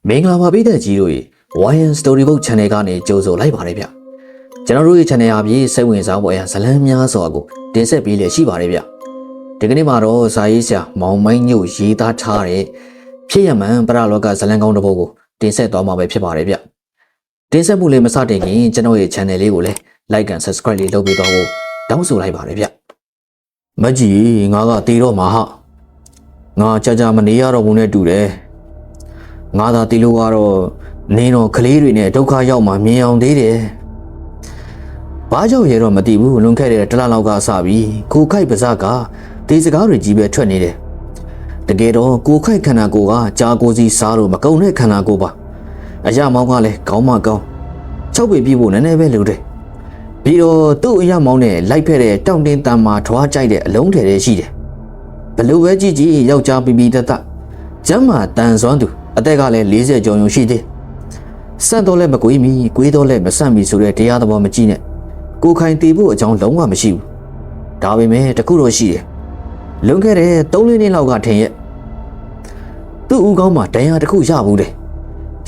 မင်္ဂလာပါပြည်သက်ကြီးတို့ရေ YN Storybook Channel ကနေကြိုဆိုလိုက်ပါတယ်ဗျကျွန်တော်တို့ရဲ့ channel အပြင်စိတ်ဝင်စားဖို့အရာဇလန်းများစွာကိုတင်ဆက်ပေးလျက်ရှိပါတယ်ဗျဒီကနေ့မှာတော့ဇာရေးဆရာမောင်မိုင်းညို့ရေးသားထားတဲ့ဖြစ်ရမှန်ပရလောကဇလန်းကောင်းတစ်ပုဒ်ကိုတင်ဆက်သွားမှာပဲဖြစ်ပါတယ်ဗျတင်ဆက်မှုလေးမစတင်ခင်ကျွန်တော်ရဲ့ channel လေးကိုလည်း like and subscribe လေးလုပ်ပေးသွားဖို့တောင်းဆိုလိုက်ပါတယ်ဗျမကြီးငါကတီးတော့မှာဟာငါကြာကြာမနေရတော့ဘူးနဲ့တူတယ်ငါသာတီလို့ကတော့နင်းတော့ကလေးတွေနဲ့ဒုက္ခရောက်မှမြင်အောင်သေးတယ်။ဘာကြောင့်ရဲတော့မသိဘူးလွန်ခဲ့တဲ့တလလောက်ကစပြီးကိုခိုက်ပါးစပ်ကဒီစကားတွေကြီးပဲထွက်နေတယ်။တကယ်တော့ကိုခိုက်ခန္ဓာကိုယ်ကကြာကိုစီစားလို့မကုံတဲ့ခန္ဓာကိုယ်ပါ။အရာမောင်းကလည်းကောင်းမကောင်းချုပ်ပြပြဖို့နည်းနည်းပဲလိုတယ်။ပြီးတော့သူ့အရာမောင်းနဲ့လိုက်ဖက်တဲ့တောင့်တင်းတန်မာထွားကြိုက်တဲ့အလုံးထည်တွေရှိတယ်။ဘလို့ပဲကြည့်ကြည့်ယောက်ျားပြပြတတ်ကျမ်းမာတန်စွမ်းသူအသက်ကလည်း40ကျော်ရုံရှိသေးစက်တော့လည်းမကွေးမီကွေးတော့လည်းမဆန့်မီဆိုတဲ့တရားသဘောမကြည့်နဲ့ကိုခိုင်တီဖို့အကြောင်းလုံးဝမရှိဘူးဒါပေမဲ့တခုတော့ရှိတယ်လွန်ခဲ့တဲ့3-4နှစ်လောက်ကထင်ရဲ့သူ့ဦးကောင်းမှာဒဏ်ရာတစ်ခုရဘူးတယ်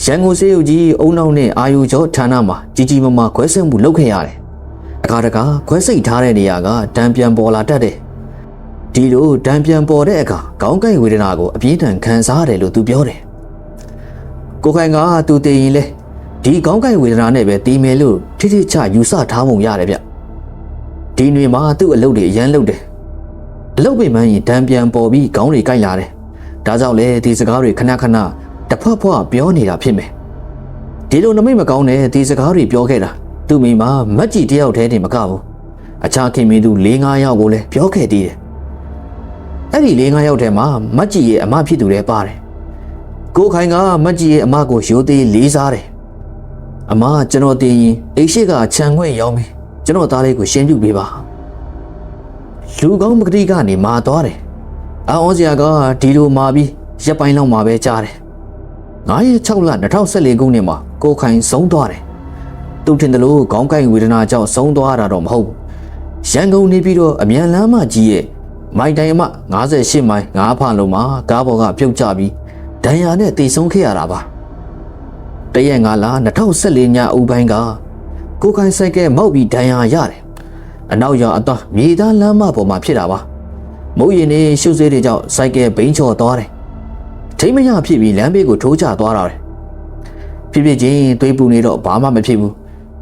ရန်ကုန်စေးရုပ်ကြီးအုံနောက်နဲ့အာယုကျော်ဌာနမှာကြီးကြီးမားမားခွဲစိတ်မှုလုပ်ခဲ့ရတယ်အခါတကာခွဲစိတ်ထားတဲ့နေရာကတံပြန်ပေါ်လာတတ်တယ်ဒီလိုတံပြန်ပေါ်တဲ့အခါခေါင်းကိုက်ဝေဒနာကိုအပြင်းထန်ခံစားရတယ်လို့သူပြောတယ်ကိုခိုင်ကသူတည်ရင်လေဒီကောင်းကိုက်ဝေဒနာနဲ့ပဲတည်မယ်လို့ထိထိချယူဆထားပုံရတယ်ဗျဒီຫນွေမှာသူ့အလုပ်တွေအရန်လုပ်တယ်အလုပ်ပိမှန်းရင်တံပြန်ပေါ်ပြီးခေါင်းတွေကိုက်လာတယ်ဒါကြောင့်လေဒီစကားတွေခဏခဏတစ်ဖွက်ဖွက်ပြောနေတာဖြစ်မယ်ဒီလိုနမိတ်မကောင်းတဲ့ဒီစကားတွေပြောခဲ့တာသူ့မိမမက်ကြီးတယောက်တည်းတင်မကဘူးအခြားခင်မင်းသူ4-5ယောက်ကိုလည်းပြောခဲ့သေးတယ်အဲ့ဒီ4-5ယောက်ထဲမှာမက်ကြီးရဲ့အမဖြစ်သူလည်းပါတယ်ကိုခိုင်ကမက်ကြီးရဲ့အမကိုရိုသေးလေးစားတယ်အမကျွန်တော်တည်ရင်အိတ်ရှိကခြံခွင့်ရောင်းပြီးကျွန်တော်သားလေးကိုရှင်းပြပေးပါလူကောင်းပကတိကနေမာသွားတယ်အော်စရာကဒီလိုမာပြီးရက်ပိုင်းလောက်မှာပဲကြားတယ်9-6 လ2014ခုနှစ်မှာကိုခိုင်ဆုံးသွားတယ်သူထင်တယ်လို့ခေါင်းကိုက်ဝေဒနာကြောင့်ဆုံးသွားတာတော့မဟုတ်ဘူးရန်ကုန်နေပြီးတော့အမြန်လမ်းမကြီးရဲ့မိုင်တိုင်အမ58မိုင်9ဖာလုံးမှာကားပေါ်ကပြုတ်ကျပြီးဒဏ်ရာနဲ့တည်ဆုံးခဲ့ရတာပါတရက်5လ2014ညအုပ်ပိုင်းကကိုခိုင်ဆိုင်ကဲမောက်ပြီးဒဏ်ရာရတယ်အနောက်ရောင်အတော့မြေသားလမ်းမပေါ်မှာဖြစ်တာပါမုတ်ရင်နေရှုပ်စေးတွေကြောင့်ဆိုင်ကဲဘိန်းချော်သွားတယ်ထိမရဖြစ်ပြီးလမ်းဘေးကိုထိုးချသွားတာတယ်ဖြစ်ဖြစ်ချင်းသွေးပူနေတော့ဘာမှမဖြစ်ဘူး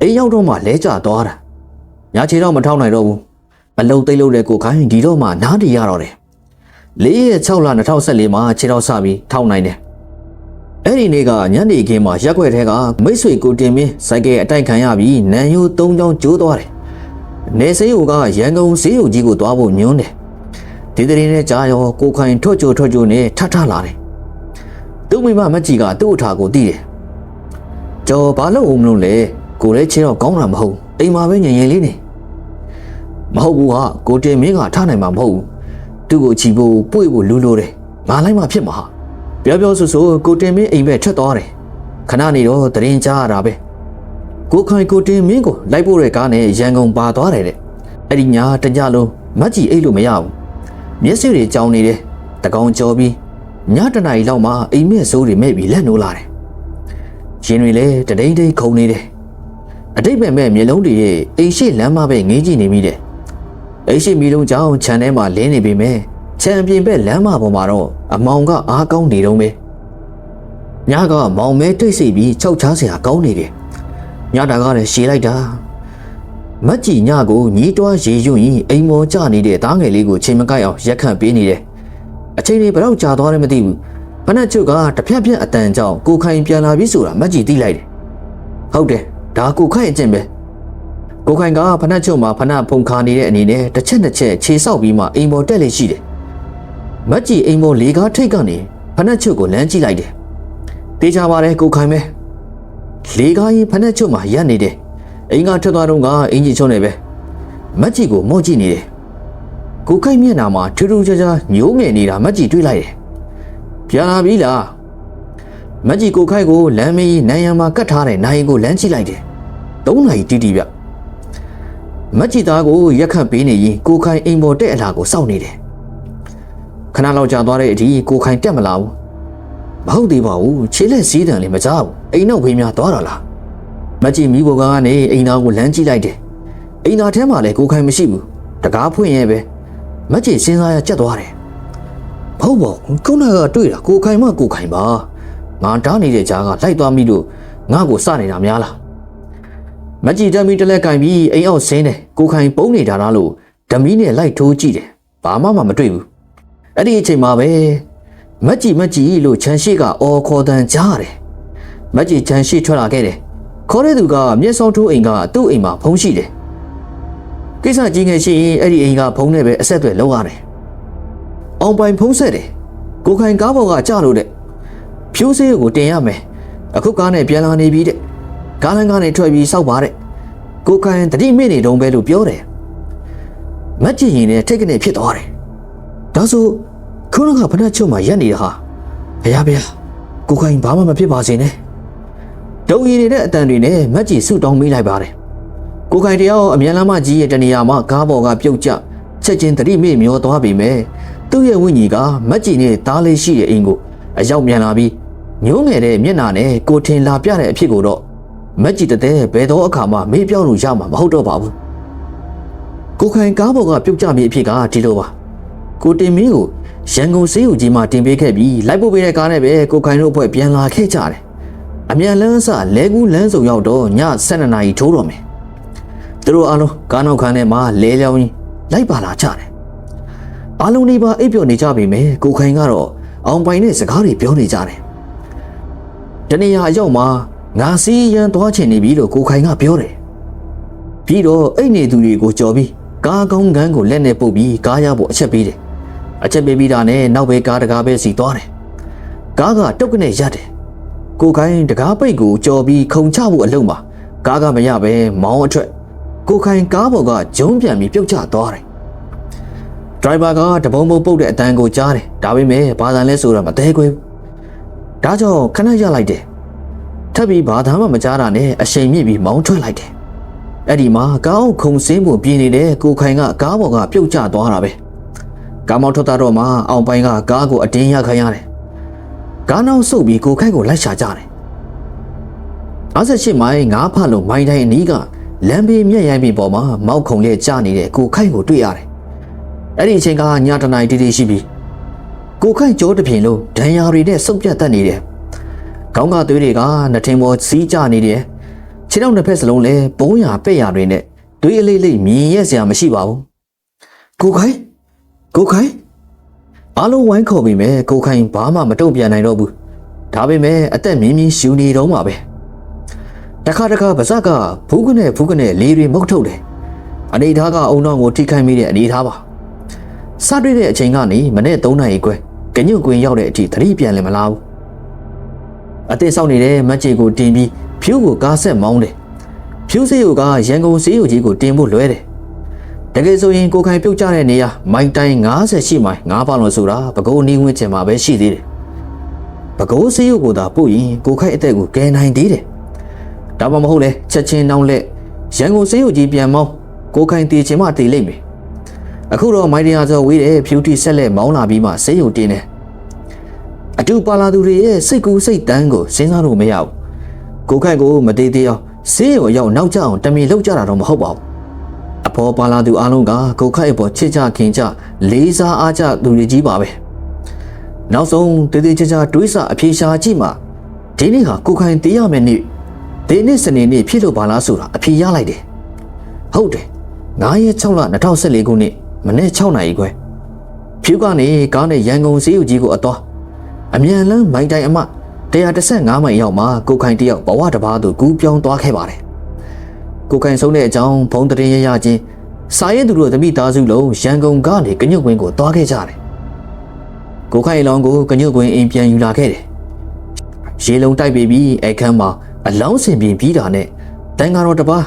အိမ်ရောက်တော့မှလဲကျသွားတာညာချေတော့မထောက်နိုင်တော့ဘူးအလုံးသိမ့်လို့တဲ့ကိုခိုင်ဒီတော့မှနားတည်ရတော့တယ်4-6 လ2014မှာခြေတော့စပြီးထောက်နိုင်တယ်အဲ့ဒီနေ့ကညနေခင်းမှာရက်ွက်ထဲကမိတ်ဆွေကိုတင်မင်းစိုက်ကဲအတိုက်ခံရပြီးနန်ယိုး3ချောင်းကျိုးသွားတယ်နေစိယိုကရန်ကုန်စေးရုပ်ကြီးကိုသွားဖို့ညွှန်းတယ်ဒီတရင်နဲ့ကြာရောကိုခိုင်ထွတ်ကြိုနဲ့ထထလာတယ်သူ့မိမမကြီးကသူ့အထာကိုတီးတယ်ကျော်ဘာလို့အောင်မလို့လဲကိုလည်းခြေတော့ကောင်းတာမဟုတ်အိမ်မှာပဲညင်ရင်လေးနေမဟုတ်ဘူးဟာကိုတင်မင်းကထားနိုင်မှာမဟုတ်ဘူးသူ့ကိုချီဖို့ပွေ့ဖို့လူလိုတယ်ငါလိုက်မှဖြစ်မှာဟာပြောဆိုကိုတင်မင်းအိမ်ပဲထွက်သွားတယ်ခဏနေတော့တရင်ကြားရတာပဲကိုခိုင်ကိုတင်မင်းကိုလိုက်ဖို့တဲ့ကားနဲ့ရန်ကုန်ပါသွားတယ်တဲ့အဲ့ဒီညာတညလုံးမက်ကြီးအိတ်လို့မရဘူးမျက်စိတွေကြောင်နေတယ်တကောင်ကြော်ပြီးညတနာရီလောက်မှအိမ်မက်ဆိုးတွေမဲ့ပြီးလက်နိုးလာတယ်ရင်တွေလည်းတဒိမ့်ဒိမ့်ခုန်နေတယ်အတိတ်ပဲမဲ့မျိုးလုံးတွေရဲ့အိမ်ရှိလမ်းမပဲငေးကြည့်နေမိတယ်အိမ်ရှိမီလုံးကြောင်ခြံထဲမှာလင်းနေပြီမဲ့ခြံပြင်ဘက်လမ်းမပေါ်မှာတော့အမောင်ကအားကောင်းနေတော့ပဲညကမောင်မဲတိတ်ဆိတ်ပြီး၆ချားစရာကောင်းနေတယ်ညတာကလည်းရှည်လိုက်တာမက်ကြီးညကိုညီးတွားရေရွံ့ရင်အိမ်မောကျနေတဲ့သားငယ်လေးကိုချိန်မကိုက်အောင်ရက်ခန့်ပေးနေတယ်အချိန်တွေဘယ်တော့ကြာသွားတယ်မသိဘူးဖနက်ချုပ်ကတဖြတ်ဖြတ်အတန်ကြောင့်ကိုခိုင်ပြန်လာပြီဆိုတာမက်ကြီးသိလိုက်တယ်ဟုတ်တယ်ဒါကိုခိုင်အကျင့်ပဲကိုခိုင်ကဖနက်ချုပ်မှာဖနက်ဖုန်ခါနေတဲ့အနေနဲ့တစ်ချက်ခြေဆောက်ပြီးမှအိမ်ပေါ်တက်လေရှိတယ်မက်ကြီးအိမ်ပေါ်လေကားထိတ်ကနေဖနက်ချုပ်ကိုလမ်းကြည့်လိုက်တယ်တေးချပါတယ်ကိုခိုင်ပဲလေကားရင်ဖနက်ချုပ်မှာရပ်နေတယ်အိမ်ကထွက်သွားတော့ကအင်ဂျင်ချုံနေပဲမက်ကြီးကိုမော့ကြည့်နေတယ်ကိုခိုင်မျက်နှာမှာထူးထူးခြားခြားညိုးငယ်နေတာမက်ကြီးတွေးလိုက်တယ်ပြန်လာပြီလားမက်ကြီးကိုခိုင်ကိုလမ်းမေးနိုင်ရန်မှာကတ်ထားတဲ့နိုင်ကိုလမ်းကြည့်လိုက်တယ်3 နာရီတိတိဗျမက်ကြီးသားကိုရက်ခန့်ပေးနေရင်ကိုခိုင်အိမ်ပေါ်တက်အလာကိုစောင့်နေတယ်ခဏလောက်ကြာသွားတဲ့အထိကိုခိုင်တက်မလာဘူး မဟုတ်သေးပါဘူးခြေလက်စည်းတံလေးမကြောက်အိမ်နောက်ဖေးများသွားတာလားမကြည့်မိဘကနေအိမ်သားကိုလမ်းကြည့်လိုက်တယ်အိမ်သားထဲမှာလည်းကိုခိုင်မရှိဘူးတကားဖွင့်ရဲ့ပဲမကြည့်စဉ်းစားရကြက်သွားတယ်ဟုတ်ပါဘူးခုနကတွေ့တာကိုခိုင်မကိုခိုင်ပါငါတားနေတဲ့ကြားကလိုက်သွားမိလို့ငါ့ကိုစနေတာများလားမကြည့်တမီတလက်ကင်ပြီးအိမ်အောင်ဆင်းတယ်ကိုခိုင်ပုံနေတာလားလို့ဓမီနဲ့လိုက်ထိုးကြည့်တယ်ဘာမှမတွေ့ဘူးအဲ့ဒီအချိန်မှာပဲမကြည့်လို့ချန်ရှိကအော်ခေါ်တန်ကြားတယ်မကြည့်ချန်ရှိထွက်လာခဲ့တယ်ခေါ်တဲ့သူကမျက်စောထိုးအိမ်ကသူ့အိမ်မှာဖုံးရှိတယ်ကိစ္စကြီးငယ်ရှိရင်အဲ့ဒီအိမ်ကဖုံးနဲ့ပဲအဆက်အသွယ်လုပ်ရတယ်အောင်ပိုင်ဖုံးဆက်တယ်ကိုခိုင်ကားပေါ်ကကြလို့တဲ့ဖြိုးစေးကိုတင်ရမယ်အခုကားနဲ့ပြန်လာနေပြီတဲ့ကားလမ်းကနေထွက်ပြီးစောက်ပါတဲ့ကိုခိုင်တတိမိနေတုံးပဲလို့ပြောတယ်မကြည့်ရင်လည်းထိတ်ကနေဖြစ်သွားတယ်ဒါဆိုခုနကဖဏချုပ်မှာရက်နေတာဟာဘုရားကိုခိုင်ဘာမှမဖြစ်ပါစေနဲ့ဒုံရည်နေတဲ့အတန်တွေနဲ့မကြည့်ဆုတောင်းမိလိုက်ပါတယ်ကိုခိုင်တရားအမြန်လမ်းမကြီးရဲ့တနေရာမှာကားပေါ်ကပြုတ်ကျချက်ချင်းတတိမိမျောသွားပြီမဲ့သူ့ရဲ့ဝိညာဉ်ကမကြည့်နဲ့သားလေးရှိတဲ့အိမ်ကိုအရောက်မြန်လာပြီးညှိုးငယ်တဲ့မျက်နှာနဲ့ကိုထင်လာပြတဲ့အဖြစ်ကိုတော့မကြည့်တဲ့ဘယ်တော့အခါမှမေးပြောင်းလို့ရမှာမဟုတ်တော့ပါဘူးကိုခိုင်ကားပေါ်ကပြုတ်ကျမိအဖြစ်ကဒီလိုပါကိုတင်မင်းကိုရန်ကုန်စေးဦးကြီးမှတင်ပေးခဲ့ပြီးလိုက်ပို့ပေးတဲ့ကားနဲ့ပဲကိုခိုင်တို့အဖွဲ့ပြန်လာခဲ့ကြတယ်အမြန်လန်းစလဲကူးလန်းစုံရောက်တော့ည12နာရီထိုးတော့မယ်သူတို့အားလုံးကားနောက်ခန်းထဲမှာလဲလျောင်းလိုက်ပါလာကြတယ်အားလုံးဒီပါအိပ်ပျော်နေကြပြီမယ်ကိုခိုင်ကတော့အောင်ပိုင်နဲ့စကားတွေပြောနေကြတယ်တနေ့အရောက်မှာငါစီးရန်သွားချင်နေပြီလို့ကိုခိုင်ကပြောတယ်ပြီးတော့အိတ်နေသူတွေကိုကြော်ပြီးကားကောင်းကန်းကိုလက်နဲ့ပုတ်ပြီးကားရဖို့အချက်ပေးတယ်အချက်ပေးပြီးတာနဲ့နောက်ပဲကားတကားပဲစီသွားတယ်ကားကတုတ်ကနေရတယ်ကိုခိုင်တကားပိတ်ကိုကြော်ပြီးခုံချဖို့အလုံးမှာကားကမရပဲမောင်းအထွက်ကိုခိုင်ကားပေါ်ကဂျုံပြန်ပြီးပြုတ်ကျသွားတယ်ဒရိုင်ဘာကတပုံပုံပုတ်တဲ့အတန်းကိုကြားတယ်ဒါပေမဲ့ဘာသာလဲဆိုတော့မသေးခွေဘူးဒါကြောင့်ခဏရလိုက်တယ်ထပ်ပြီးဘာသာမှမကြားတာနဲ့အရှိန်မြင့်ပြီးမောင်းထွက်လိုက်တယ်အဲ့ဒီမှာကားအောင်ခုံစင်းဖို့ပြင်နေတဲ့ကိုခိုင်ကကားပေါ်ကပြုတ်ကျသွားတာပဲကားမောင်းထွက်တာတော့မှအောင်ပိုင်ကကားကိုအတင်းရခိုင်းရတယ်ကားနောက်ဆုပ်ပြီးကိုခိုင်ကိုလိုက်ရှာကြတယ်58မိုင်ငါးဖလုံးမိုင်းတိုင်းအနီးကလမ်းဘေးမျက်ရည်ပြင်ပေါ်မှာမောက်ခုံလေးကျနေတဲ့ကိုခိုင်ကိုတွေ့ရတယ်အဲ့ဒီအချိန်ကညတနာရီတီးတီးရှိပြီးကိုခိုင်ကြောတစ်ပြင်လုံးဒဏ်ရာတွေနဲ့စုပ်ပြတ်တတ်နေတယ်ခေါင်းကသွေးတွေကနှထင်ပေါ်စီးကျနေတယ်ခြေထောက်နှစ်ဖက်စလုံးလည်းပုံးရပဲ့ရတွေနဲ့သွေးအလေးလေးမြင်ရစရာမရှိပါဘူးကိုခိုင်အားလုံးဝိုင်းခေါ်ပြီးမဲ့ကိုခိုင်ဘာမှမတုံ့ပြန်နိုင်တော့ဘူးဒါပေမဲ့အသက်မြင်းမြင်းရှူနေတော့မှာပဲတခါပါဇက်ကဖူးကနေလေးတွေမုတ်ထုတ်တယ်အနေထားကအုံနောက်ကိုထိခိုက်မိတဲ့အနေထားပါစတွေ့တဲ့အချိန်ကနေမနေ့3နာရီခွဲကညွန့်ကွင်းရောက်တဲ့အထိသတိပြန်လည်းမလာဘူးအသက်ဆောက်နေတဲ့မက်ချေကိုတင်ပြီးဖြူးကိုကားဆက်မောင်းတယ်ဖြူးစေးကရန်ကုန်စေးရုံကြီးကိုတင်ဖို့လွဲတယ်တကယ်ဆိုရင်ကိုခိုင်ပြုတ်ကျတဲ့နေရာမိုင်တိုင်း50ရှိမိုင်9ပါလို့ဆိုတာပဲခူးနီးဝင်းချင်မှာပဲရှိသေးတယ်ပဲခူးစေးရုံကိုသာပို့ရင်ကိုခိုင်အသက်ကိုကယ်နိုင်သေးတယ်ဒါမှမဟုတ်လေချက်ချင်းနှောင်းလက်ရန်ကုန်စေးရုံကြီးပြန်မောင်းကိုခိုင်တည်ချင်မှတည်လိမ့်မယ်အခုတော့မိုင်တရားစောဝေးတဲ့ဖြူတီဆက်လက်မောင်းလာပြီးမှစေးရုံတင်းတယ်အတူပါလာသူတွေရဲ့စိတ်ကူးစိတ်တန်းကိုစဉ်းစားလို့မရဘူးကိုခိုင်ကိုမသေးသေးအောင်စေးရုံရောက်နောက်ကျအောင်တမီလောက်ကြတာတော့မဟုတ်ပါဘူးအဖေါ်ပါလာသူအားလုံးကကိုခိုင်အပေါ်ချစ်ကြခင်ကြလေးစားအားကြသူတွေကြီးပါပဲနောက်ဆုံးတေးသေးချာချာတွေးဆအပြေရှားကြည့်မှဒီနေ့ဟာကိုခိုင်တေးရမယ်နေ့ဒီနေ့စနေနေ့ဖြစ်လို့ပါလားဆိုတာအပြေရလိုက်တယ်ဟုတ်တယ်9ရက်6လ2014ခုနှစ်မနေ့6နာရီခွဲဖြူကနေကားနဲ့ရန်ကုန်စေးရုံကြီးကိုအသွားအမြန်လန်းမိုင်တိုင်အမ115မိုင်ရောက်မှကိုခိုင်တယောက်ဘဝတစ်ပါးသို့ကူးပြောင်းသွားခဲ့ပါတယ်ကိုခိုင်ဆုံးတဲ့အကြောင်းဖုန်းသတင်းရချင်းစာရေးသူတို့တမိသားစုလုံးရန်ကုန်ကနေကညွတ်ကွင်းကိုသွားခဲ့ကြတယ်ကိုခိုင်လောင်းကိုကညွတ်ကွင်းအိမ်ပြန်ယူလာခဲ့တယ်ရေလုံးတိုက်ပြီးအခန်းမှာအလောင်းစင်ပြီးတာနဲ့တန်ဃာတော်တစ်ပါး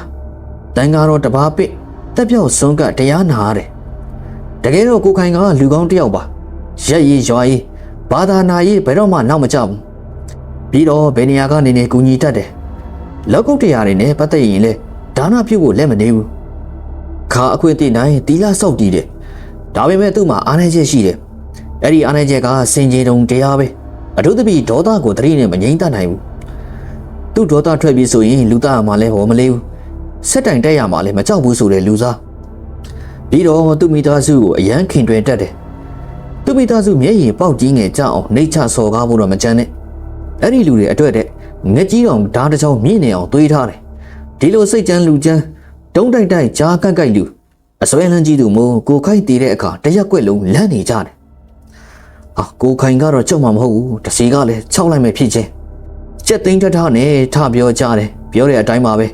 ပစ်တက်ပြောက်ဆုံးကတရားနာရတယ်တကယ်တော့ကိုခိုင်ကလူကောင်းတစ်ယောက်ပါရက်ရည်ရွာရည်ဘာသာနာရေးဘယ်တော့မှနောက်မကျဘူးပြီးတော့ဘယ်နေရာကနေကူညီတတ်တယ်လောက်ကုတ်တရားတွေနဲ့ပတ်သက်ရင်လေဒါနပြုတ်ဖို့လက်မနေဘူးခါအခွင့်အရေးနိုင်တီလာစောက်တည်တယ်ဒါပေမဲ့သူ့မှာအားနည်းချက်ရှိတယ်အဲ့ဒီအားနည်းချက်ကစင်ကြေတုံတရားပဲ အထူးသဖြင့်ဒေါသကိုတတိနဲ့မငြိမ့်တတ်နိုင်ဘူးသူ့ဒေါသထွက်ပြီးဆိုရင်လူသားမှလည်းဟောမလေးဘူးဆက်တိုင်တက်ရမှလည်းမကြောက်ဘူးဆိုတဲ့လူစားပြီးတော့သူ့မိသားစုကိုအရန်ခင်တွင်တက်တယ်သူ့မိသားစုမျက်ရည်ပေါက်ကြီးငယ်ကြအောင်နှိတ်ချစော်ကားဖို့တော့မကြမ်းနဲ့အဲ့ဒီလူတွေအတွက်တဲ့ငက်ကြီးအောင်ဓာတ်တစ်ချောင်းမြင့်နေအောင်တွေးထားတယ်ဒီလိုစိတ်ကြမ်းလူကြမ်းတုံးတိုက်တိုက်ကြားကက်လူအစွဲလန်းကြီးသူမို့ကိုခိုက်တည်တဲ့အခါတရက်ကွက်လုံးလန့်နေကြတယ်ကိုခိုင်ကတော့ကြောက်မှာမဟုတ်ဘူးတစီကလည်းခြောက်လိုက်မယ်ဖြစ်ချင်းကြက်သိန်းတထားနဲ့ထပြောကြတယ်ပြောတဲ့အတိုင်းပါပဲ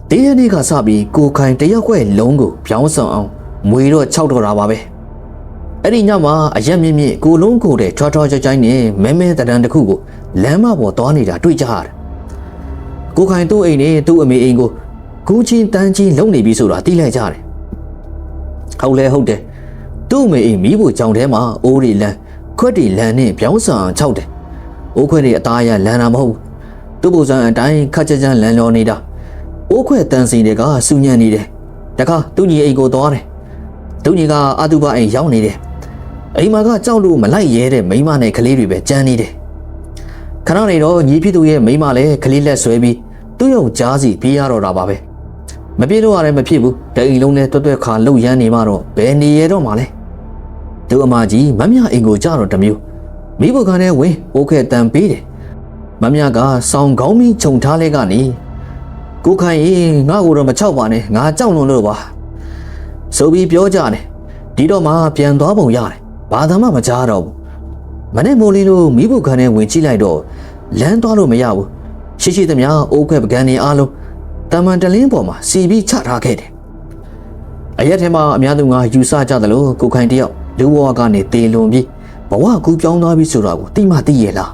ဒီရက်နေ့ကစပြီးကိုခိုင်တရက်ကွက်လုံးကိုပြောင်းဆောင်အောင်မွေတော့ခြောက်တော့တာပါပဲအဲ့ဒီညမှာအရက်မြင့်မြင့်ကိုလုံးကိုတဲ့ထွားထွားကြိုက်ကြိုက်နဲ့မဲမဲတန်တစ်ခုကိုလမ်းမပေါ်သွားနေတာတွေ့ကြရတယ်ကိုခိုင်သူ့အိမ်နဲ့သူ့အမေအိမ်ကိုကူးချင်းတန်းချင်းလုံနေပြီဆိုတာသိလိုက်ကြတယ်ဟုတ်လဲဟုတ်တယ်သူ့အမေအိမ်မီးဖို့ကြောင်ထဲမှာအိုးရီလန်းခွက်တီလန်းနဲ့ပြောင်းဆောင်ခြောက်တယ်အိုးခွက်တွေအသားရလန်းတာမဟုတ်သူ့ပုံစံအတိုင်းခက်ကြကြလန်းလောနေတာအိုးခွက်တန်းစီတွေကစူညံ့နေတယ်တခါသူ့ညီအိမ်ကိုသွားတယ်သူ့ညီကအတူပါအိမ်ရောက်နေတယ်အိမ်မှာကကြောက်လို့မလိုက်ရဲတဲ့မိန်းမနဲ့ကလေးတွေပဲကြမ်းနေတယ်ခဏနေတော့ညီဖြစ်သူရဲ့မိန်းမလည်းကလေးလက်ဆွဲပြီးသူ့ယောက်ကြားစီပြေးရတော့တာပါပဲမပြေးလို့ရတယ်မဖြစ်ဘူးတအိမ်လုံးနဲ့တွတ်ခါလှုပ်ရမ်းနေမှတော့ဘယ်နေရတော့မှလဲသူအမကြီးမမြအိမ်ကိုကြတော့တမျိုးမိဘကလည်းဝင်အိုးခဲတန်ပေးတယ်မမြကဆောင်းကောင်းပြီးခြုံထားလဲကနေကိုခိုင်ရင်ငါ့ကိုတော့မချောက်ပါနဲ့ငါကြောက်လွန်လို့ပါဆိုပြီးပြောကြတယ်ဒီတော့မှပြန်သွားပုံရတယ်ဘာသာမှမကြားတော့ဘူးမနေ့မိုးလေးလို့မိဘကလည်းဝင်ကြည့်လိုက်တော့လမ်းသွားလို့မရဘူးရှိရှိသမျှအိုးခဲပကံနေအားလုံးတမန်တလင်းပေါ်မှာစီပြီးချထားခဲ့တယ်အရက်ထဲမှာအများသူငါယူဆကြတယ်လို့ကိုခိုင်တယောက်လူဘဝကနေတေလွန်ပြီးဘဝကူပြောင်းသွားပြီဆိုတာကိုသိမှသိရလာ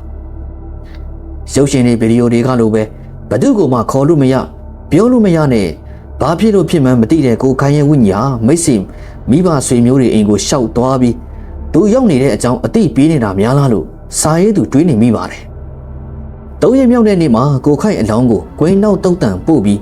းရုပ်ရှင်တွေဗီဒီယိုတွေကလိုပဲဘသူ့ကိုမှခေါ်လို့မရပြောလို့မရနဲ့ဘာဖြစ်လို့ဖြစ်မှန်းမသိတဲ့ကိုခိုင်ရဲ့ဝိညာဉ်မိတ်ဆွေမိဘဆွေမျိုးတွေအိမ်ကိုရှောက်သွားပြီးသူရောက်နေတဲ့အကြောင်းအသိပေးနေတာများလားလို့စာရေးသူတွေးနေမိပါတယ်။၃ရက်မြောက်တဲ့နေ့မှာကိုခိုင်အလောင်းကိုကွင်းနောက်တုတ်တန်ပို့ပြီး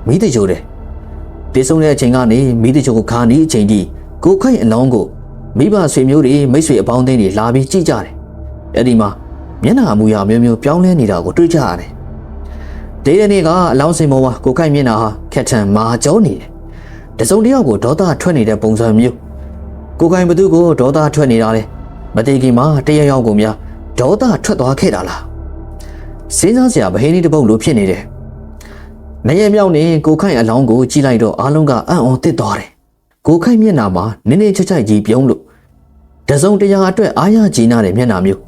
မိတချိုတယ်။ဒီဆုံးတဲ့အချိန်ကနေမိတချိုကိုခါနီးအချိန်ထိကိုခိုင်အလောင်းကိုမိဘဆွေမျိုးတွေမိတ်ဆွေအပေါင်းအသင်းတွေလာပြီးကြည့်ကြတယ်။အဲဒီမှာမျက်နှာအမူအရာမျိုးမျိုးပြောင်းလဲနေတာကိုတွေ့ကြရတယ်။ဒီနေ့ကအလောင်းစင်ပေါ်မှာကိုခိုင်မျက်နှာဟာခက်ထန်မာကြောနေတယ်။တစုံတစ်ယောက်ကိုဒေါသထွက်နေတဲ့ပုံစံမျိုးကိုခိုင်ဘသူကိုဒေါသထွက်နေတာလေမတိခင်မှာတရရောက်ကိုများဒေါသထွက်သွားခဲ့တာလားစဉ်းစားစရာဗဟိနီတစ်ပုတ်လိုဖြစ်နေတယ်။နရဲ့မြောက်နေကိုခိုင်အလောင်းကိုကြည့်လိုက်တော့အားလုံးကအံ့ဩသစ်သွားတယ်။ကိုခိုင်မျက်နှာမှာနင်းနေချက်ချက်ကြီးပြုံးလို့တစုံတရာအတွက်အားရကြည်နာတဲ့မျက်နှာမျိုး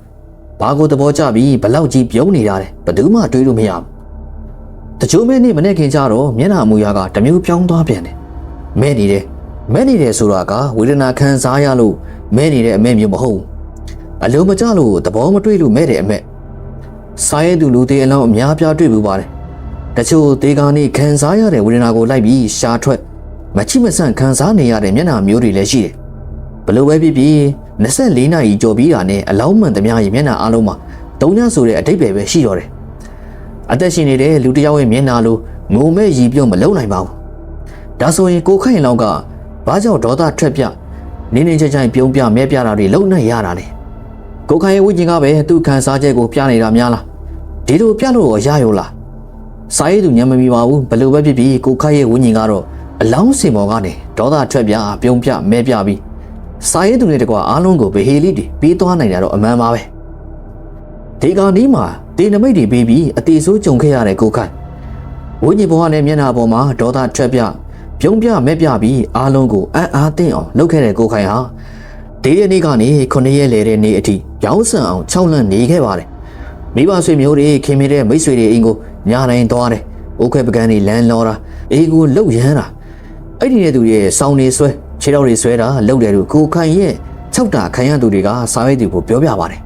ဘာကိုသဘောကျပြီးဘလောက်ကြီးပြုံးနေတာလဲဘယ်သူမှတွေးလို့မရဘူး။တချို့မဲနေ့မနေ့ခင်ကြတော့မျက်နှာမူရာကတမျိုးပြောင်းသွားပြန်တယ်။မဲနေတယ်ဆိုတာကဝေဒနာခံစားရလို့မဲနေတဲ့အမဲမျိုးမဟုတ်ဘူး။အလုံးမကြလို့သဘောမတွေ့လို့မဲတဲ့အမဲစားရသူလူသေးအလောင်းအများပြားတွေ့ဘူးပါတယ်။တချို့သေကာနေခံစားရတဲ့ဝေဒနာကိုလိုက်ပြီးရှာထွက်မချိမဆန့်ခံစားနေရတဲ့မျက်နှာမျိုးတွေလည်းရှိတယ်။ဘလို့ပဲဖြစ်ဖြစ်24နာရီကြော်ပြီးတာနဲ့အလောင်းမှန်သမျှရဲ့မျက်နှာအလုံးမှာတုံးညဆိုတဲ့အတိတ်ပဲရှိတော့တယ်။အသက်ရှင်နေတဲ့လူတစ်ယောက်ရဲ့မျက်နှာလိုငုံမဲ့ရည်ပြုံးမလုံနိုင်ပါဘူး။ဒါဆိုရင်ကိုခိုင်လောင်းကဘာကြောင့်ဒေါသထွက်ပြနေနေချိုင်ပြုံးပြမဲပြတာတွေလုံနိုင်ရတာလေကိုခိုင်ရဲ့ဝိညာဉ်ကပဲသူ့ခံစားချက်ကိုပြနေတာများလားဒီလိုပြလို့ရရောလားစာရေးသူညံမမီပါဘူးဘလို့ပဲဖြစ်ဖြစ်ကိုခိုင်ရဲ့ဝိညာဉ်ကတော့အလောင်းစင်ပေါ်ကနေဒေါသထွက်ပြပြုံးပြမဲပြပြီးစာရေးသူတွေတကွာအားလုံးကိုဗဟေလိတွေပေးသွားနိုင်တာတော့အမှန်ပါပဲဒီကနေ့မှာတေနမိတ်တွေပေးပြီးအတေဆိုးကြုံခဲ့ရတဲ့ကိုခိုင်ဝိညာဉ်ဘဝနဲ့မျက်နှာပေါ်မှာဒေါသထွက်ပြပြုံးပြမဲ့ပြပြီးအားလုံးကိုအားသိအောင်လုပ်ခဲ့တဲ့ကိုခိုင်ဟာဒီနေ့ကနေ9ရက်လေတဲ့နေ့အထိရောင်းဆန်အောင်6လန့်နေခဲ့ပါတယ်မိဘဆွေမျိုးတွေခင်မတဲ့မိတ်ဆွေတွေအိမ်ကိုညတိုင်းသွားတယ်အိုးခွဲပကန်းတွေလမ်းလောတာအိမ်ကိုလှုပ်ရမ်းတာအဲ့ဒီတဲ့သူရဲ့စောင်းနေဆွဲခြေထောက်တွေဆွဲတာလှုပ်တယ်လို့ကိုခိုင်ရဲ့6တာခံရသူတွေကစာရေးသူကိုပြောပြပါတယ်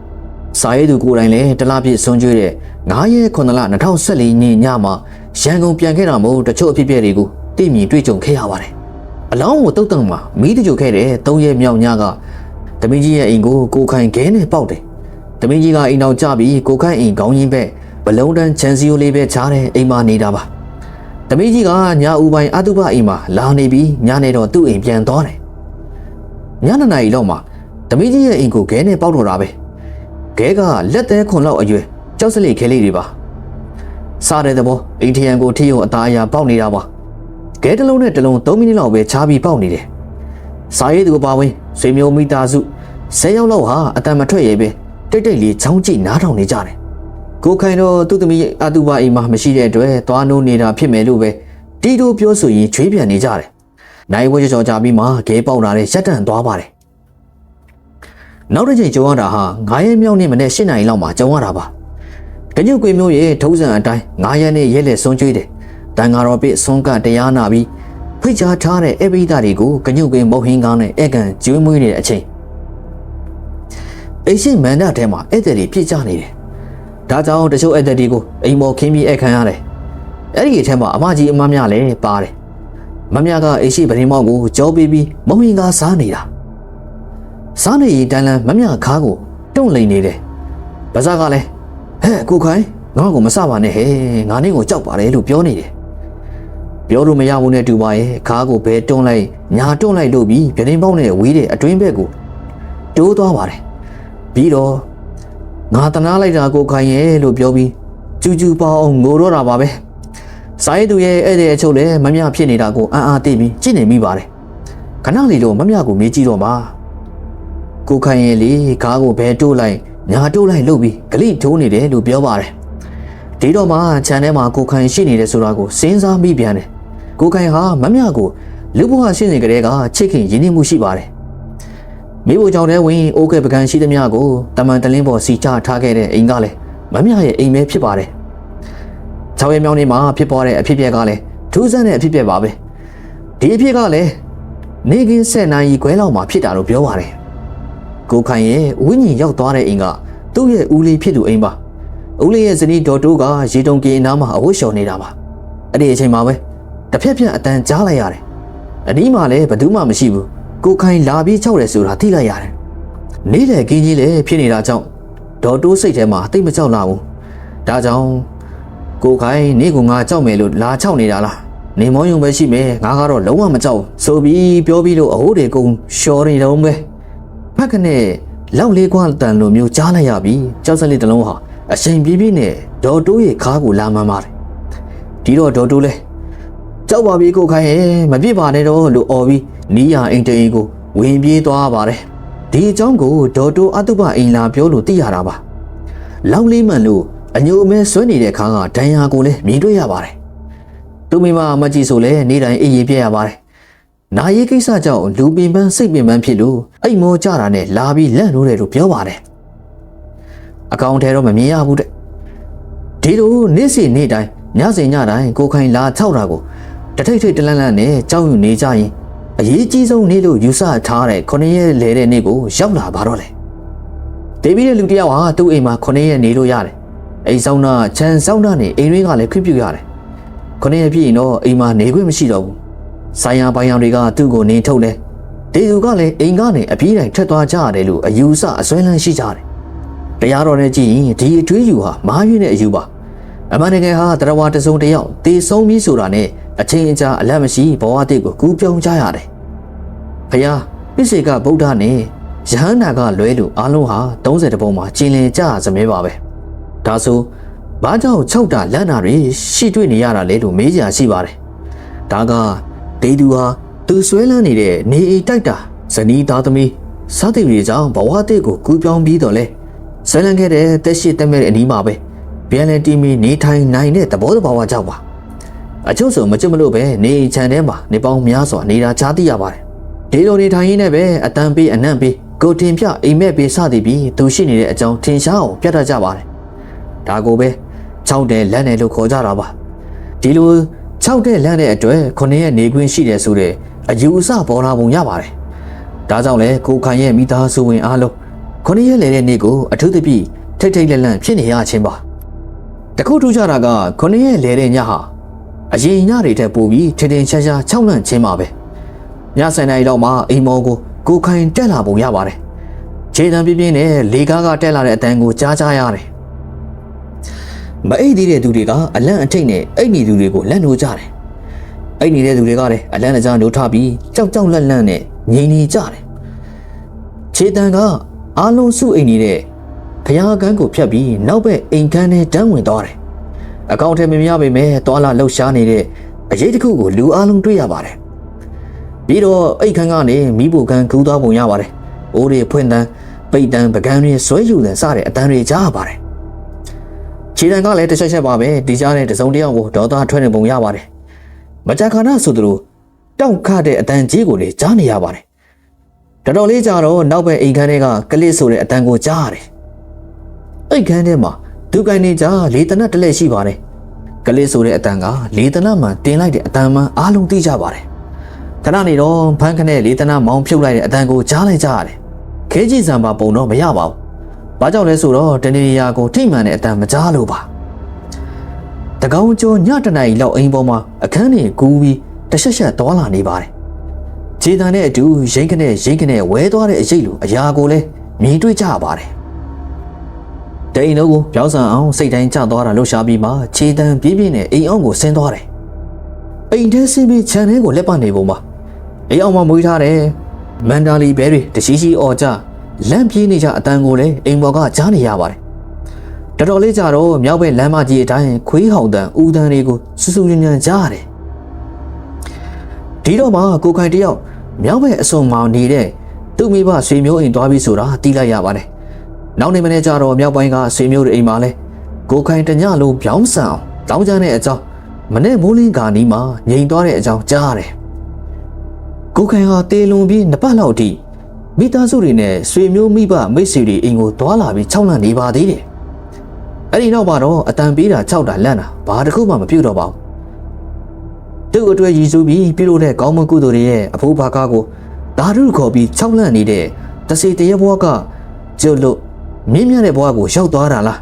စာရေးသူကိုယ်တိုင်လည်းတလားပြည့်စွန်ကျွေးတဲ့9ရက်9လ2014ညညမှာရန်ကုန်ပြန်ခဲ့တာမို့တချို့အဖြစ်အပျက်တွေကိုသိမြင်တွေ့ကြုံခဲ့ရပါတယ်အလောင်းကိုတုတ်တန်မှာမီးတကြိုခဲ့တဲ့3ရက်မြောက်ညကတမင်းကြီးရဲ့အိမ်ကိုကိုခိုင်ခဲနဲ့ပေါက်တယ်တမင်းကြီးကအိမ်အောင်ကြပြီးကိုခိုင်အိမ်ခေါင်းရင်းဘက်ဘလုံးတန်းချန်စီယိုလေးပဲချားတဲ့အိမ်မှာနေတာပါတမင်းကြီးကညဦးပိုင်းအတုပအိမ်မှာလာနေပြီးညနေတော့သူ့အိမ်ပြန်သွားတယ်ညနေနာရီလောက်မှာတမင်းကြီးရဲ့အိမ်ကိုခဲနဲ့ပေါက်တော့တာပဲ ခဲကလက်သေးခွန်လောက်အရွယ်ကြောက်စလိခဲလေးတွေပါစားတဲ့သဘောအိန္ဒိယန်ကိုထိရုံအသားအရာပေါက်နေတာပါခဲတစ်လုံးနဲ့တစ်လုံး3မိနစ်လောက်ပဲချားပြီးပေါက်နေတယ်စားရည်သူအပါဝင်ဆွေမျိုးမိသားစု10ယောက်လောက်ဟာအတန်မထွက်ရဲပဲတိတ်တိတ်လေးချောင်းကြည့်နားထောင်နေကြတယ်ကိုခိုင်တော့သူ့သမီးအတူပါအိမ်မှာမရှိတဲ့အတွက်သွားနိုးနေတာဖြစ်မယ်လို့ပဲတီတိုပြောဆိုရင်ချွေးပြန်နေကြတယ်နိုင်ဝဲကြော်ကြပြီးမှခဲပေါက်လာတဲ့ရက်တန်သွားပါတယ်နောက်တစ်ချိန်ကြုံရတာဟာ9ရက်မြောက်နေ့မနေ့8နာရီလောက်မှာကြုံရတာပါတညုတ်ကွေမျိုးရဲ့ထုံးစံအတိုင်း9ရက်နေ့ရဲလက်ဆွန်းကျွေးတယ်တန်ဃာတော်ပြည့်ဆွန်းကတရားနာပြီးဖိတ်ကြားထားတဲ့အေပိတာတွေကိုကညုတ်ကွေမုတ်ဟင်းကားနဲ့ဧကန်ကျွေးမွေးနေတဲ့အချိန်အိရှိမန္တထဲမှာဧည့်သည်တွေပြည့်ကျနေတယ်ဒါကြောင့်တချို့ဧည့်သည်တွေကိုအိမ်မော်ခင်းပြီးဧခံရတယ်အဲ့ဒီအထက်မှာအမကြီးအမမြလည်းပါတယ်မမြကအိရှိပရင်မောက်ကိုကြောပေးပြီးမုံရင်ကားစားနေတာစားနေရင်တန်လန်မမြခါကိုတွန့်လိန်နေတယ်ဗဇက်ကလည်းဟဲ့ကိုခိုင်ငါ့ကိုမစပါနဲ့ဟဲ့ငါနေကိုကြောက်ပါတယ်လို့ပြောနေတယ်ပြောလို့မရဘူးနဲ့တူပါရဲ့ခါကိုဘဲတွန်းလိုက်ညာတွန်းလိုက်လို့ပြီးပရင်မောက်နဲ့ဝေးတဲ့အတွင်းဘက်ကိုတိုးသွားပါတယ်ပြီးတော့ငါတနာလိုက်တာကိုခိုင်ရဲ့လို့ပြောပြီးကျူးကျူးပေါအောင်ငိုတော့တာပါပဲစာရေးသူရဲ့အဲ့ဒီအချုပ်လည်းမမြဖြစ်နေတာကိုအံ့အားသိပြီးကြည့်နေမိပါတယ်ခဏလေးတော့မမြကိုမေးကြည့်တော့ပါကိုခိုင်ရဲ့လေကားကိုဘဲတိုးလိုက်ညာတိုးလိုက်လို့ပြီးဂလိထိုးနေတယ်လို့ပြောပါတယ်ဒီတော့မှခြံထဲမှာကိုခိုင်ရှိနေတယ်ဆိုတာကိုစဉ်းစားမိပြန်တယ်ကိုခိုင်ဟာမမြကိုလူဘဝရှိနေကြတဲ့ကချစ်ခင်ရင်းနှီးမှုရှိပါတယ်မိဖို့ကြောင့်တည်းဝင်အိုးကဲပကံရှိသမျှကိုတမန်တလင်းပေါ်စီချထားခဲ့တဲ့အိမ်ကလည်းမမြရဲ့အိမ်ပဲဖြစ်ပါတယ်6ရက်မြောက်နေ့မှာဖြစ်ပေါ်တဲ့အဖြစ်အပျက်ကလည်းထူးဆန်းတဲ့အဖြစ်အပျက်ပါပဲဒီအဖြစ်ကလည်းနေကင်း10နာရီခွဲလောက်မှာဖြစ်တာလို့ပြောပါတယ်ကိုခိုင်ရဲ့ဝိညာဉ်ရောက်သွားတဲ့အိမ်ကသူ့ရဲ့ဦးလေးဖြစ်သူအိမ်ပါဦးလေးရဲ့ဇနီးဒေါ်တိုးကရေတုံကင်အနားမှာအဝတ်လျှော်နေတာပါအဲ့ဒီအချိန်မှာပဲတစ်ဖက်ပြန်အတန်ကြားလိုက်ရတယ်အနီးမှာလည်းဘယ်သူမှမရှိဘူးကိုခိုင်လာပြီးခြောက်တယ်ဆိုတာသိလိုက်ရတယ်နေ့လေကင်းကြီးလည်းဖြစ်နေတာကြောင့်ဒေါ်တိုးစိတ်ထဲမှာတိတ်မကြောက်လာဘူးဒါကြောင့်ကိုခိုင်နေကငါကြောက်မယ်လို့လာခြောက်နေတာလားနေမောယုံပဲရှိမယ်ငါကတော့လုံးဝမကြောက်ဆိုပြီးပြောပြီးလို့အဟုတ်တွေကုန်ရှော်နေတော့ပဲဖက်ကနေလောက်လေးကွာတန်လိုမျိုးကြားလိုက်ရပြီးကြောက်စက်လေးတစ်လုံးဟာအချိန်ပြည့်ပြည့်နဲ့ဒေါ်တိုးရဲ့ခါကိုလာမှန်းပါတယ်ဒီတော့ဒေါ်တိုးလဲကြောက်ပါပြီကိုခိုင်ရဲ့မပြစ်ပါနဲ့တော့လို့អော်ပြီးနီးရအိမ်တေးကိုဝင်ပြေးသွားပါတယ်ဒီအကြောင်းကိုဒေါ်တိုးအတုပအိမ်လာပြောလို့သိရတာပါလောက်လေးမှန်လို့အညိုအမဲဆွဲနေတဲ့ခါကဒဏ်ရာကိုလည်းမြင်တွေ့ရပါတယ်သူမိမမကြည့်ဆိုလဲနေတိုင်းအေးရေးပြရပါတယ်နာရီကိစ္စကြောင့်လူပင်ပန်းစိတ်ပင်ပန်းဖြစ်လို့အိမ်မောကြတာနဲ့လာပြီးလန့်လို့တယ်လို့ပြောပါတယ်အကောင်ထဲတော့မမြင်ရဘူးတဲ့ဒီလိုနေ့စဉ်နေ့တိုင်းညစဉ်ညတိုင်းကိုခိုင်လာခြောက်တာကိုတထိတ်ထိတ်တလန့်လန့်နဲ့ကြောက်ရွံ့နေကြရင်အရေးကြီးဆုံးနေ့လို့ယူဆထားတဲ့9ရက်လဲတဲ့နေ့ကိုရောက်လာပါတော့လေဒေဗီရဲ့လူတယောက်ဟာသူ့အိမ်မှာ9ရက်နေလို့ရတယ်အိမ်ဆောင်တာခြံဆောင်တာနဲ့အိမ်တွေကလည်းခွင့်ပြုရတယ်9ရက်ပြည့်ရင်တော့အိမ်မှာနေခွင့်မရှိတော့ဘူးဆိုင်ရာပိုင်းတွေကသူ့ကိုနေထုတ်တယ်ဒေသူကလည်းအိမ်ကနေအပြေးတိုင်းထွက်သွားကြရတယ်လို့အယူဆအစွဲလန်းရှိကြတယ်တရားတော်နဲ့ကြည့်ရင်ဒီအထွေးယူဟာမားရွေးတဲ့အယူပါအမှန်တကယ်ဟာတရားဝါတစုံတယောက်တေဆုံးပြီးဆိုတာနဲ့အချင်းအကြာအလတ်မရှိဘဝတိတ်ကိုကူးပြောင်းကြရတယ်ဖယားပိစေကဗုဒ္ဓနဲ့ယဟန္တာကလွဲလို့အားလုံးဟာ30တပုံမှာကျင်လည်ကြစမဲပါပဲဒါဆိုဘာကြောင့်6တာလန့်တာတွေရှိတွေ့နေရတာလဲလို့မေးကြရှိပါတယ်ဒါကဒေသူဟာသူဆွဲလန်းနေတဲ့နေအိမ်တိုက်တာဇနီးသားသမီးစားတဲ့တွေကြောင့်ဘဝတိတ်ကိုကူးပြောင်းပြီးတော့လဲဆွဲလန်းခဲ့တဲ့တက်ရှိတက်မဲ့တဲ့အနီးမှာပဲပြန်လဲတီမီနေထိုင်နိုင်တဲ့သဘောတဘာဝကြောင့်ပါအချို့ဆိုမကြွမလို့ပဲနေအိမ်ခြံထဲမှာနေပေါင်းများစွာနေတာကြားသိရပါတယ်ဒီလိုနေထိုင်ရင်းနဲ့ပဲအတန်ပေးအနံ့ပေးကိုတင်ပြအိမ်မက်ပေးစသည်ပြီးသူရှိနေတဲ့အကြောင်းထင်ရှားအောင်ပြတ်တတ်ကြပါတယ်ဒါကိုပဲ6တဲ့လမ်းနယ်လို့ခေါ်ကြတာပါဒီလို6တဲ့လမ်းနယ်အတွက်9ရက်နေခွင့်ရှိတယ်ဆိုတဲ့အယူအဆပေါ်လာပုံရပါတယ်ဒါကြောင့်လဲကိုခိုင်ရဲ့မိသားစုဝင်အားလုံး9ရက်လေတဲ့နေ့ကိုအထူးသဖြင့်ထိတ်ထိတ်လက်လန့်ဖြစ်နေရခြင်းပါတခုထူးခြားတာက9ရက်လေတဲ့ညဟာအရင်ညတွေထက်ပိုပြီးထင်ထင်ရှားရှား6လန့်ခြင်းပါပဲည7နာရီလောက်မှာအိမ်မောကိုခိုင်တက်လာပုံရပါတယ်ခြေတံပြင်းပြင်းနဲ့လေကားကတက်လာတဲ့အတန်းကိုကြားရတယ်မအိတ်သေးတဲ့သူတွေကအလန့်အထိတ်နဲ့အိတ်နေသူတွေကိုလက်နိုးကြတယ်အိတ်နေတဲ့သူတွေကလည်းအလန့်အကြားနိုးထပြီးကြောက်ကြောက်လန့်လန့်နဲ့ငြိမ်နေကြတယ်ခြေတံကအားလုံးစုအိတ်နေတဲ့ ဖျားကန်းကိုဖြတ်ပြီးနောက်ဘက်အိမ်ခန်းထဲတန်းဝင်သွားတယ်အကောင့်ထဲမများပေမဲ့တွာလာလှုပ်ရှားနေတဲ့အရေးတစ်ခုကိုလူအလုံးတွေ့ရပါတယ်ပြီးတော့အိတ်ခန်းကနေမိဖို့ကန်ကူးသွားပုံရပါတယ်အိုးတွေဖွင့်တန်းပိတ်တန်းပကန်းတွေဆွဲယူတဲ့စတဲ့အတန်းတွေကြားရပါတယ်ခြေတံကလည်းတစ်ချက်ချက်ပါပဲဒီကြားတဲ့တစုံတစ်ယောက်ကိုဒေါသထွက်နေပုံရပါတယ်မကြာခဏဆိုသလိုတောက်ခတဲ့အတန်းကြီးကိုလည်းကြားနေရပါတယ်တော်တော်လေးကြာတော့နောက်ဘက်အိမ်ခန်းထဲကကလစ်ဆိုတဲ့အတန်းကိုကြားရတယ်အိမ်ခန်းထဲမှာဒုက္ခိုင်နေကြလေတနတ်တလဲရှိပါတယ်ကလစ်ဆိုတဲ့အတန်းကလေတနတ်မှတင်လိုက်တဲ့အတန်းမှအားလုံးသိကြပါတယ်ခဏနေတော့ဖန်းခနဲ့လေတနတ်မောင်းဖြုတ်လိုက်တဲ့အတန်းကိုကြားလိုက်ကြရတယ်ခဲကြီးစံပါပုံတော့မရပါဘူးဘာကြောင့်လဲဆိုတော့တနေရာကိုထိမှန်တဲ့အတန်းမကြားလို့ပါတကောင်ကျော်ညတနားရီလောက်အိမ်ပေါ်မှာအခန်းတွေကူးပြီးတဆက်ဆက်သွားလာနေပါတယ်ခြေတံနဲ့အတူရိတ်ခနဲ့ဝဲသွားတဲ့အရိပ်လိုအရာကိုလည်းမြင်တွေ့ကြရပါတယ်ဒိန်တို့ကိုပြောင်းဆန်အောင်စိတ်တိုင်းကျသွားတာလှုပ်ရှားပြီးမှခြေတံပြင်းနဲ့အိမ်အောင်ကိုဆင်းသွားတယ်အိမ်ထဲဆင်းပြီးခြံထဲကိုလက်ပနေပုံပါအိမ်အောင်မှာမွေးထားတယ်မန်ဒါလီဘဲတွေတရှိအော်ကြလမ်းပြေးနေကြအတန်ကိုလည်းအိမ်ပေါ်ကကြားနေရပါတယ်တော်တော်လေးကြာတော့မြောက်ဘက်လမ်းမကြီးအတိုင်းခွေးဟောင်တန်ဦးတန်တွေကိုစူးစူးညံ့ညံ့ကြားရတယ်ဒီတော့မှကိုခိုင်တယောက်မြောက်ဘက်အစုံမောင်နေတဲ့သူ့မိဘဆွေမျိုးအိမ်သွားပြီးဆိုတာတီးလိုက်ရပါတယ်နောက်နေမနေ့ကျတော့မြောက်ပိုင်းကဆွေမျိုးတွေအိမ်မှာလဲကိုခိုင်တညလုံးပြောင်းဆန်အောင်တောင်းကြတဲ့အကြောင်းမနေ့မိုးလင်းကနီးမှာငြိမ်သွားတဲ့အကြောင်းကြားရတယ်ကိုခိုင်ဟာတေလွန်ပြီးနှစ်ပတ်လောက်အထိမိသားစုတွေနဲ့ဆွေမျိုးမိဘမိတ်ဆွေတွေအိမ်ကိုသွားလာပြီးခြောက်လန့်နေပါသေးတယ်အဲ့ဒီနောက်မှာတော့အတန်ပေးတာခြောက်တာလန့်တာဘာတစ်ခုမှမပြုတ်တော့ပါဘူးသူ့အတွက်ရည်စူးပြီးပြုလို့တဲ့ကောင်းမွန်ကုသိုလ်တွေရဲ့အဖိုးဘာကားကိုဓာတုခေါ်ပြီးခြောက်လန့်နေတဲ့တစေတရေဘွားကကျွတ်လို့မြင့်မြတ်တဲ့ဘွားကိုရောက်သွားတာလား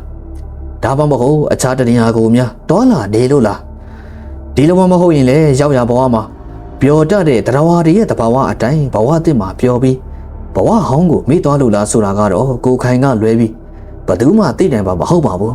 ဒါမှမဟုတ်အခြားတနေရာကိုများတွာလာနေလို့လားဒီလိုမှမဟုတ်ရင်လည်းရောက်ရဘွားမှာပျော်တတ်တဲ့တရားဝါတွေရဲ့တဘာဝအတိုင်းဘဝအသစ်မှာပျော်ပြီးဘဝဟောင်းကိုမေ့သွားလို့လားဆိုတာကတော့ကိုခိုင်ကလွဲပြီးဘယ်သူမှသိနိုင်ပါမဟုတ်ပါဘူး